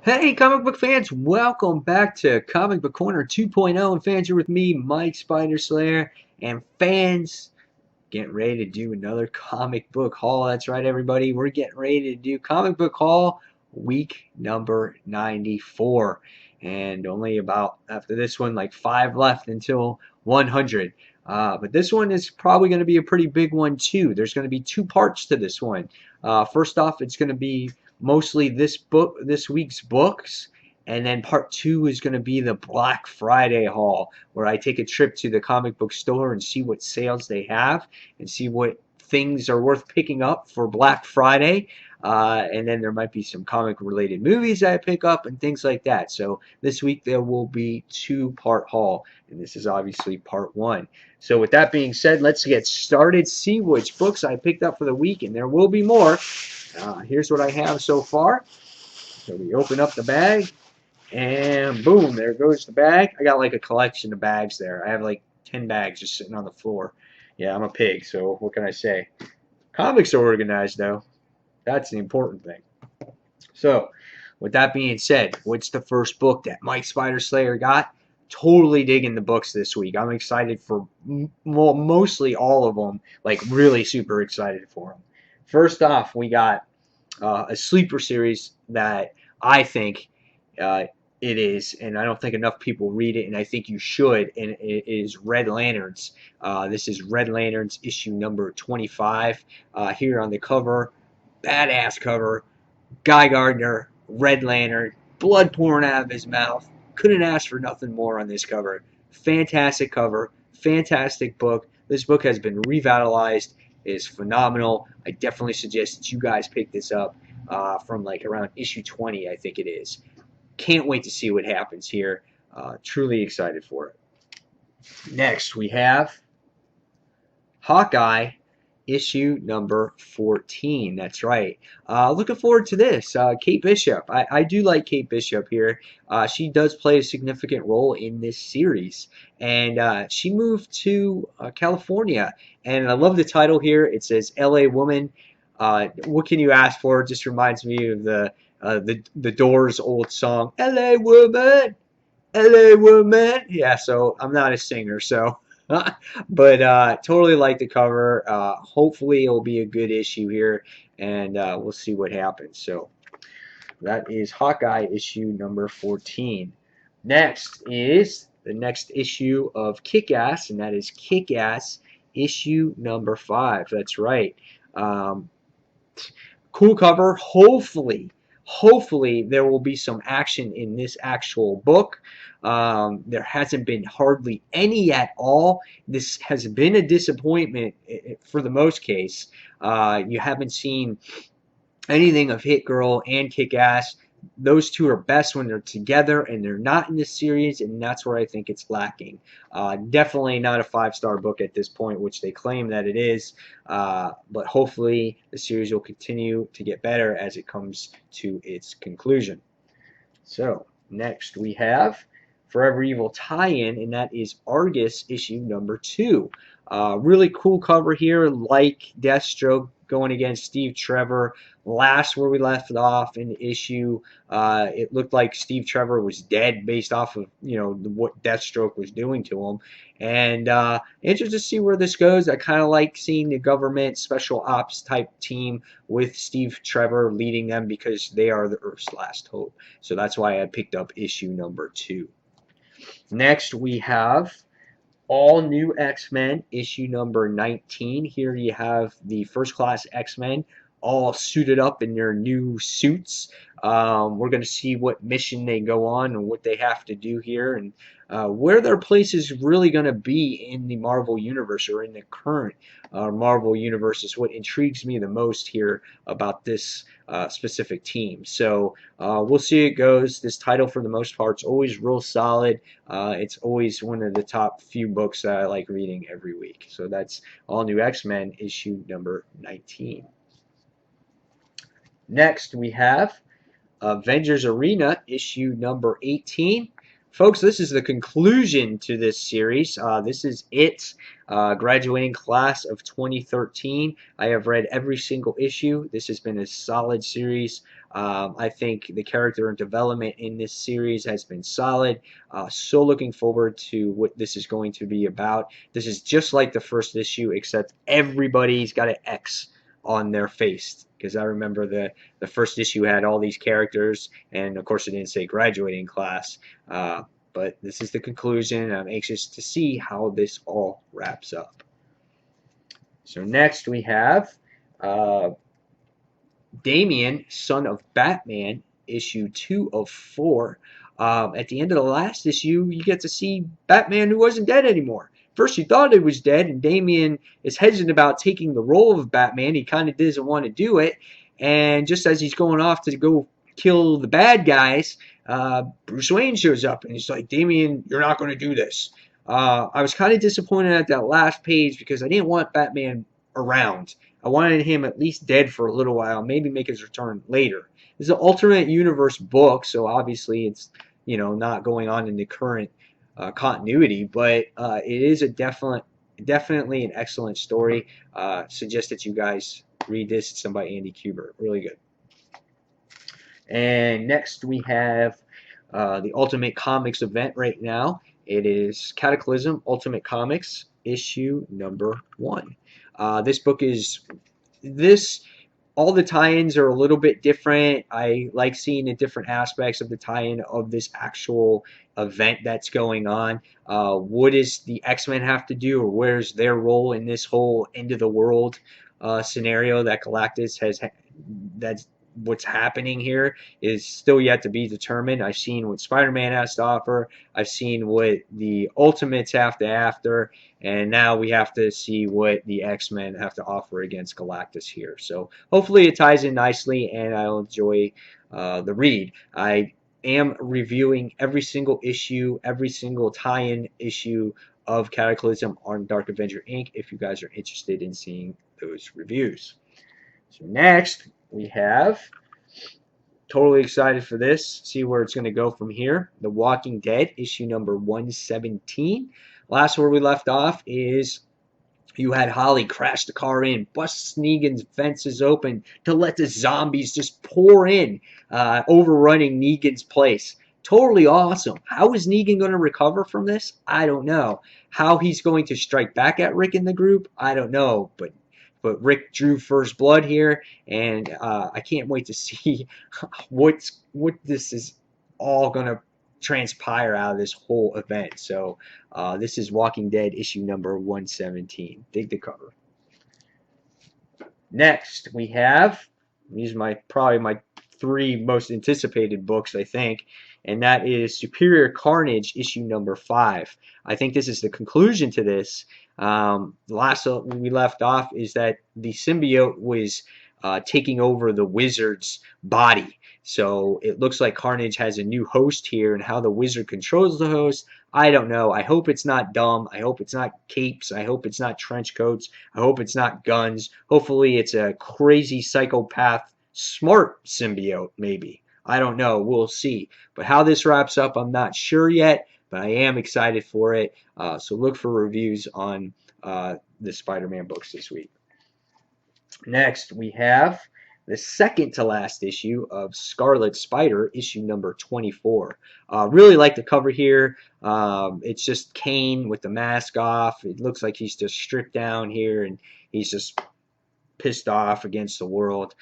Hey, comic book fans, welcome back to Comic Book Corner 2.0. And fans, you're with me, Mike Spider Slayer. And fans, getting ready to do another comic book haul. That's right, everybody. We're getting ready to do comic book haul week number 94. And only about, after this one, like 5 left until 100. But this one is probably going to be a pretty big one, too. There's going to be two parts to this one. First off, it's going to be mostly this week's books. And then part two is going to be the Black Friday haul, where I take a trip to the comic book store and see what sales they have and see what things are worth picking up for Black Friday. And then there might be some comic related movies that I pick up and things like that. So this week there will be two-part haul, and this is obviously part one. So with that being said, let's get started, see which books I picked up for the week, and there will be more. Here's what I have so far. So we open up the bag, and boom, there goes the bag. I got like a collection of bags there. I have like 10 bags just sitting on the floor. Yeah, I'm a pig, so what can I say? Comics are organized, though. That's the important thing. So, with that being said, what's the first book that Mike Spider Slayer got? Totally digging the books this week. I'm excited for mostly all of them, like really super excited for them. First off, we got a sleeper series that I think uh, it is, and I don't think enough people read it, and I think you should, and it is Red Lanterns. This is Red Lanterns issue number 25. Here on the cover, badass cover, Guy Gardner, Red Lantern, blood pouring out of his mouth. Couldn't ask for nothing more on this cover. Fantastic cover, fantastic book. This book has been revitalized. It is phenomenal. I definitely suggest that you guys pick this up from like around issue 20, I think it is. Can't wait to see what happens here. Truly excited for it. Next, we have Hawkeye issue number 14. That's right. Looking forward to this. Kate Bishop. I do like Kate Bishop here. She does play a significant role in this series. And she moved to California. And I love the title here. It says LA Woman. What can you ask for? It just reminds me of the Doors old song, LA Woman. LA Woman. Yeah, so I'm not a singer, so but totally like the cover. Hopefully it'll be a good issue here, and we'll see what happens. So that is Hawkeye issue number 14. Next is the next issue of KickAss, and that is KickAss issue number 5. That's right. Um, cool cover. Hopefully there will be some action in this actual book. There hasn't been hardly any at all. This has been a disappointment for the most case. You haven't seen anything of Hit Girl and Kick Ass. Those two are best when they're together, and they're not in this series, and that's where I think it's lacking. Definitely not a 5-star book at this point, which they claim that it is, but hopefully the series will continue to get better as it comes to its conclusion. So, next we have Forever Evil tie-in, and that is Argus issue number 2. Really cool cover here, like Deathstroke going against Steve Trevor. Last where we left off in the issue, it looked like Steve Trevor was dead based off of what Deathstroke was doing to him. And interested to see where this goes. I kind of like seeing the government special ops type team with Steve Trevor leading them because they are the Earth's last hope. So that's why I picked up issue number 2. Next we have all new X-Men issue number 19. Here you have the first class X-Men all suited up in their new suits. We're going to see what mission they go on and what they have to do here, and where their place is really going to be in the Marvel Universe, or in the current Marvel Universe, is what intrigues me the most here about this specific team. So we'll see how it goes. This title, for the most part, is always real solid. It's always one of the top few books that I like reading every week. So that's all new X-Men issue number 19. Next, we have Avengers Arena issue number 18. Folks, this is the conclusion to this series. This is it. Graduating class of 2013. I have read every single issue. This has been a solid series. I think the character and development in this series has been solid. So looking forward to what this is going to be about. This is just like the first issue, except everybody's got an X on their face. Because I remember the first issue had all these characters, and of course it didn't say graduating class. But this is the conclusion. I'm anxious to see how this all wraps up. So next we have Damian, Son of Batman, issue 2 of 4. At the end of the last issue, you get to see Batman who wasn't dead anymore. First, you thought he was dead, and Damian is hesitant about taking the role of Batman. He kind of doesn't want to do it. And just as he's going off to go kill the bad guys, Bruce Wayne shows up, and he's like, Damian, you're not going to do this. I was kind of disappointed at that last page because I didn't want Batman around. I wanted him at least dead for a little while, maybe make his return later. This is an alternate universe book, so obviously it's not going on in the current continuity, but it is a definitely an excellent story. Suggest that you guys read this. It's done by Andy Kubert. Really good. And next we have the Ultimate Comics event right now. It is Cataclysm Ultimate Comics issue number 1. This book is all the tie-ins are a little bit different. I like seeing the different aspects of the tie-in of this actual event that's going on. What does the X-Men have to do, or where's their role in this whole end of the world scenario that Galactus has? That's what's happening here is still yet to be determined. I've seen what Spider-Man has to offer. I've seen what the Ultimates have to after, and now we have to see what the X-Men have to offer against Galactus here. So hopefully it ties in nicely, and I'll enjoy the read. I am reviewing every single issue, every single tie-in issue of Cataclysm on Dark Avenger Inc. if you guys are interested in seeing those reviews. So next, we have, totally excited for this, see where it's going to go from here, The Walking Dead, issue number 117. Last where we left off is you had Holly crash the car in, bust Negan's fences open to let the zombies just pour in, overrunning Negan's place. Totally awesome. How is Negan going to recover from this? I don't know. How he's going to strike back at Rick in the group? I don't know, but Rick drew first blood here, and I can't wait to see what this is all going to transpire out of this whole event. So this is Walking Dead issue number 117. Dig the cover. Next, we have, these are probably my 3 most anticipated books, I think, and that is Superior Carnage issue number 5. I think this is the conclusion to this. The last we left off is that the symbiote was taking over the wizard's body. So it looks like Carnage has a new host here, and how the wizard controls the host, I don't know. I hope it's not dumb. I hope it's not capes. I hope it's not trench coats. I hope it's not guns. Hopefully it's a crazy psychopath smart symbiote, maybe. I don't know. We'll see. But how this wraps up, I'm not sure yet, but I am excited for it. So look for reviews on the Spider-Man books this week. Next, we have the second to last issue of Scarlet Spider, issue number 24. Really like the cover here. It's just Kane with the mask off. It looks like he's just stripped down here, and he's just pissed off against the world.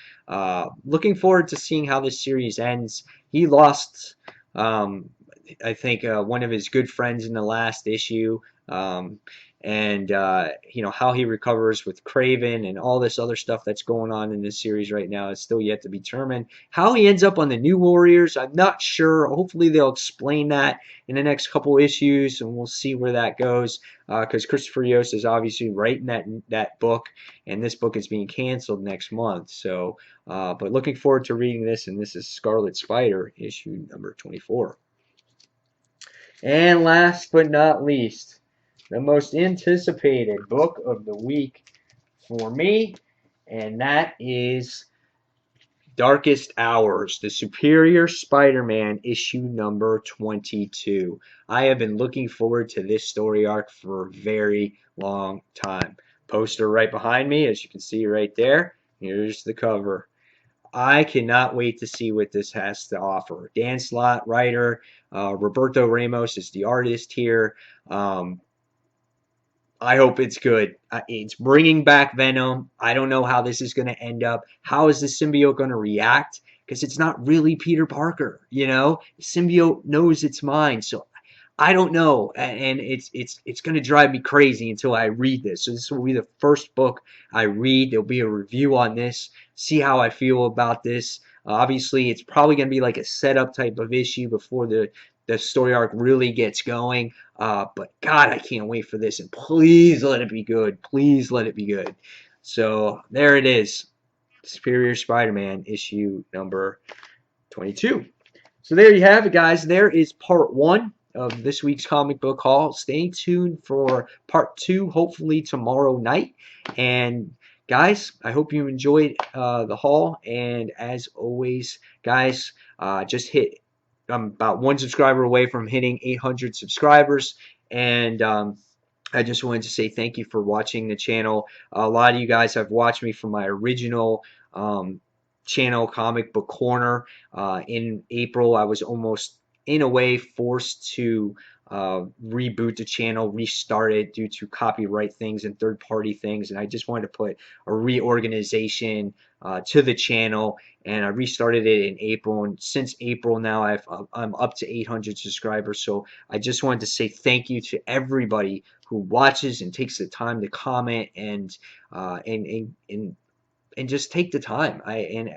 Looking forward to seeing how this series ends. He lost, I think, one of his good friends in the last issue. And how he recovers with Craven and all this other stuff that's going on in this series right now is still yet to be determined. How he ends up on the New Warriors, I'm not sure. Hopefully they'll explain that in the next couple issues, and we'll see where that goes, because Christopher Yost is obviously writing that book, and this book is being canceled next month. So, but looking forward to reading this, and this is Scarlet Spider, issue number 24. And last but not least, the most anticipated book of the week for me, and that is Darkest Hours, the Superior Spider-Man issue number 22. I have been looking forward to this story arc for a very long time. Poster right behind me, as you can see right there. Here's the cover. I cannot wait to see what this has to offer. Dan Slott, writer, Roberto Ramos is the artist here. Um, I hope it's good. It's bringing back Venom. I don't know how this is going to end up. How is the symbiote going to react? Because it's not really Peter Parker, you know. The symbiote knows it's mine, so I don't know, and it's going to drive me crazy until I read this. So this will be the first book I read. There'll be a review on this. See how I feel about this. Obviously, it's probably going to be like a setup type of issue before the story arc really gets going. But God, I can't wait for this. And please let it be good. Please let it be good. So there it is. Superior Spider-Man issue number 22. So there you have it, guys. There is part one of this week's comic book haul. Stay tuned for part two, hopefully tomorrow night. And guys, I hope you enjoyed the haul. And as always, guys, just hit. I'm about one subscriber away from hitting 800 subscribers. And I just wanted to say thank you for watching the channel. A lot of you guys have watched me from my original channel, Comic Book Corner. In April, I was almost, in a way, forced to reboot the channel, restart it due to copyright things and third-party things. And I just wanted to put a reorganization to the channel, and I restarted it in April. And since April now, I'm up to 800 subscribers. So I just wanted to say thank you to everybody who watches and takes the time to comment and just take the time. I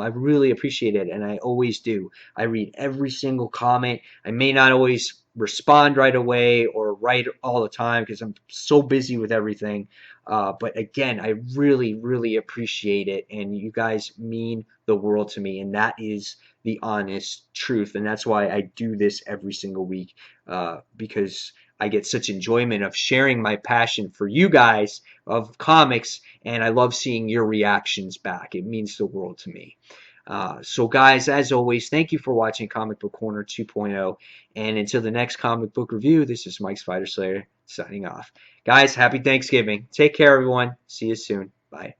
really appreciate it, and I always do. I read every single comment. I may not always respond right away or write all the time because I'm so busy with everything. But again, I really, really appreciate it, and you guys mean the world to me, and that is the honest truth. And that's why I do this every single week, because I get such enjoyment of sharing my passion for you guys of comics, and I love seeing your reactions back. It means the world to me. So guys, as always, thank you for watching Comic Book Corner 2.0, and until the next comic book review, this is Mike Spider Slayer signing off. Guys, happy Thanksgiving. Take care, everyone. See you soon. Bye.